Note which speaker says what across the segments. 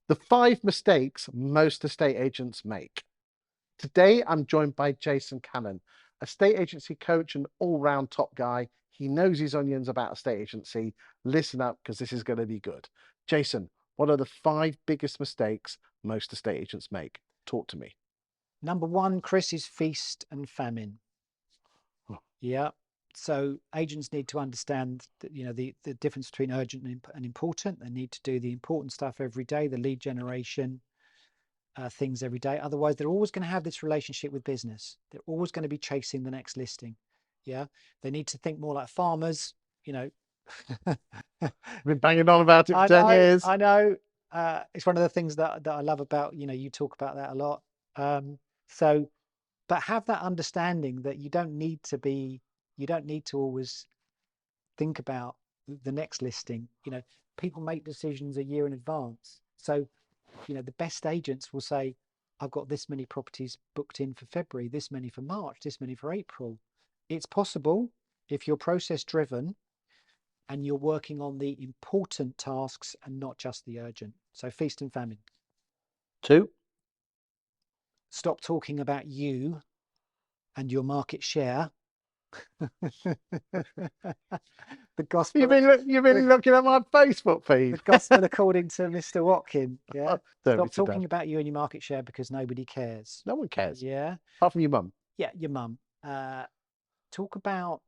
Speaker 1: The 5 mistakes most estate agents make. Today, I'm joined by Jason Cannon, estate agency coach and all-round top guy. He knows his onions about estate agency. Listen up, because this is going to be good. Jason, what are the 5 biggest mistakes most estate agents make? Talk to me.
Speaker 2: Number one, Chris, is feast and famine.
Speaker 1: Oh.
Speaker 2: Yeah. So agents need to understand that, the difference between urgent and important. They need to do the important stuff every day, the lead generation things every day. Otherwise, they're always going to have this relationship with business. They're always going to be chasing the next listing. Yeah. They need to think more like farmers,
Speaker 1: I've been banging on about it for 10 years.
Speaker 2: I know. It's one of the things that I love about, you talk about that a lot. But have that understanding that you don't need to always think about the next listing. People make decisions a year in advance. So, the best agents will say, I've got this many properties booked in for February, this many for March, this many for April. It's possible if you're process driven and you're working on the important tasks and not just the urgent. So feast and famine.
Speaker 1: 2.
Speaker 2: Stop talking about you and your market share. The gospel.
Speaker 1: You've been looking at my Facebook feed.
Speaker 2: The gospel according to Mr. Watkin. Yeah.
Speaker 1: Stop
Speaker 2: talking about you and your market share because nobody cares.
Speaker 1: No one cares.
Speaker 2: Yeah.
Speaker 1: Apart from your mum.
Speaker 2: Yeah, your mum. Talk about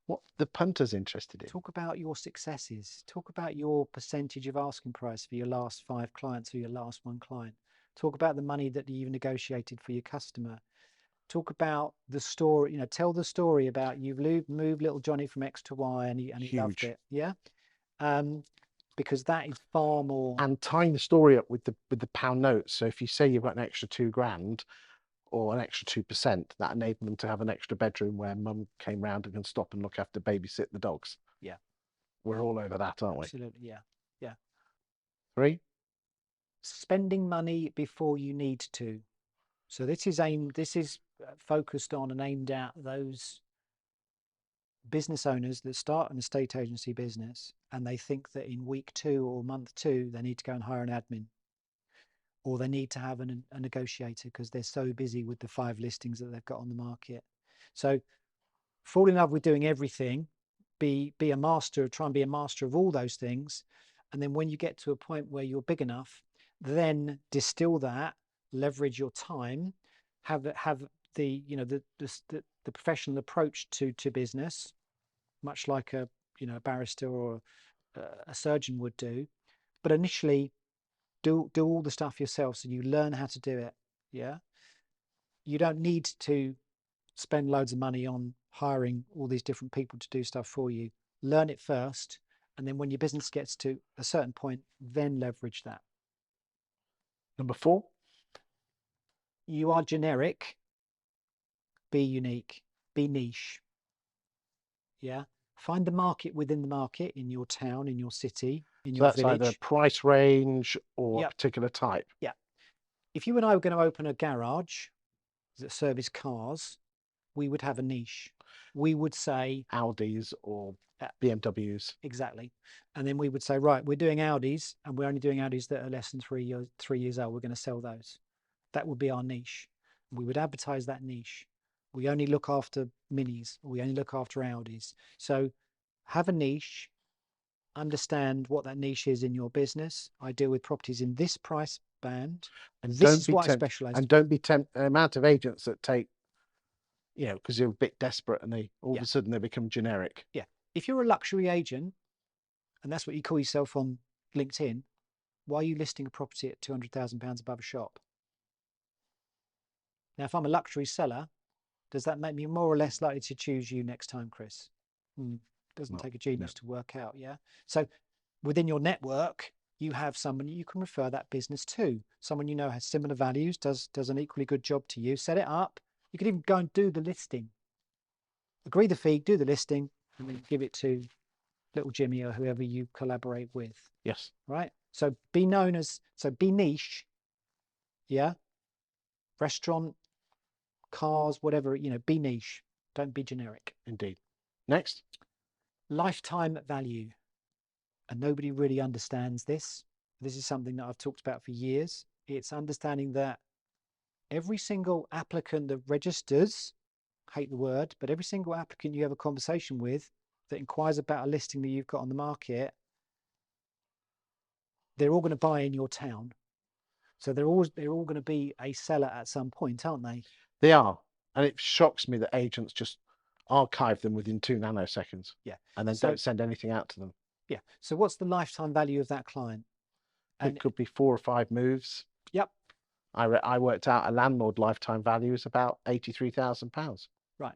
Speaker 1: what the punter's interested in.
Speaker 2: Talk about your successes. Talk about your percentage of asking price for your last 5 clients or your last 1 client. Talk about the money that you've negotiated for your customer. Talk about the story, tell the story about you've moved little Johnny from X to Y and he loved it. Yeah. Because that is far more.
Speaker 1: And tying the story up with the pound notes. So if you say you've got an extra 2 grand or an extra 2%, that enabled them to have an extra bedroom where mum came round and can stop and look after, babysit the dogs.
Speaker 2: Yeah.
Speaker 1: We're all over that, aren't we?
Speaker 2: Absolutely. Yeah. Yeah.
Speaker 1: 3.
Speaker 2: Spending money before you need to. So this is focused on and aimed at those business owners that start an estate agency business and they think that in week 2 or month 2 they need to go and hire an admin, or they need to have a negotiator because they're so busy with the 5 listings that they've got on the market. So fall in love with doing everything, be a master, try and be a master of all those things, and then when you get to a point where you're big enough, then distill that, leverage your time, have the professional approach to business, much like a barrister or a surgeon would do, but initially do all the stuff yourself so you learn how to do it. Yeah, you don't need to spend loads of money on hiring all these different people to do stuff for you. Learn it first, and then when your business gets to a certain point, then leverage that.
Speaker 1: Number 4.
Speaker 2: You are generic. Be unique. Be niche. Yeah. Find the market within the market in your town, in your city, in your village.
Speaker 1: That's either price range or a particular type.
Speaker 2: Yeah. If you and I were going to open a garage that service cars, we would have a niche. We would say
Speaker 1: Audis or BMWs.
Speaker 2: Exactly. And then we would say, right, we're doing Audis and we're only doing Audis that are less than 3 years old. We're going to sell those. That would be our niche. We would advertise that niche. We only look after minis, or we only look after Audis. So have a niche, understand what that niche is in your business. I deal with properties in this price band, and this is what I specialize in.
Speaker 1: And don't be tempted. The amount of agents that take, because you're a bit desperate and they all of a sudden they become generic.
Speaker 2: Yeah. If you're a luxury agent, and that's what you call yourself on LinkedIn, why are you listing a property at £200,000 above a shop? Now, if I'm a luxury seller, does that make me more or less likely to choose you next time, Chris? Doesn't take a genius to work out, yeah? So within your network, you have someone you can refer that business to. Someone you know has similar values, does an equally good job to you. Set it up. You could even go and do the listing. Agree the fee, do the listing, and then give it to little Jimmy or whoever you collaborate with.
Speaker 1: Yes.
Speaker 2: Right? So be niche. Yeah? Restaurant, cars, whatever, be niche. Don't be generic.
Speaker 1: Indeed. Next.
Speaker 2: Lifetime value. And nobody really understands this. this is something that I've talked about for years. It's understanding that every single applicant that registers, hate the word, but every single applicant you have a conversation with that inquires about a listing that you've got on the market, they're all going to buy in your town. So they're all going to be a seller at some point, aren't they?
Speaker 1: They are. And it shocks me that agents just archive them within 2 nanoseconds.
Speaker 2: Yeah.
Speaker 1: And then
Speaker 2: So,
Speaker 1: don't send anything out to them.
Speaker 2: yeah. So what's the lifetime value of that client?
Speaker 1: It could be 4 or 5 moves.
Speaker 2: Yep.
Speaker 1: I worked out a landlord lifetime value is about £83,000.
Speaker 2: Right.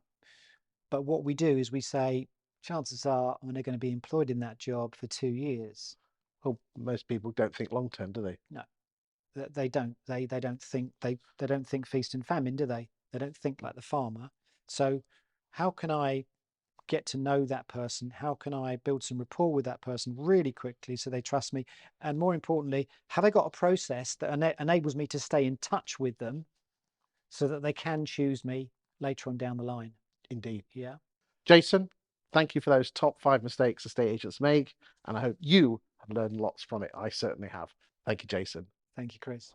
Speaker 2: But what we do is we say, chances are I'm going to be employed in that job for 2 years.
Speaker 1: Well, most people don't think long term, do they?
Speaker 2: No, they don't. They don't think feast and famine, do they? They don't think like the farmer. So how can I get to know that person? How can I build some rapport with that person really quickly so they trust me? And more importantly, have I got a process that enables me to stay in touch with them so that they can choose me later on down the line?
Speaker 1: Indeed.
Speaker 2: Yeah.
Speaker 1: Jason, thank you for those top 5 mistakes estate agents make. And I hope you have learned lots from it. I certainly have. Thank you, Jason.
Speaker 2: Thank you, Chris.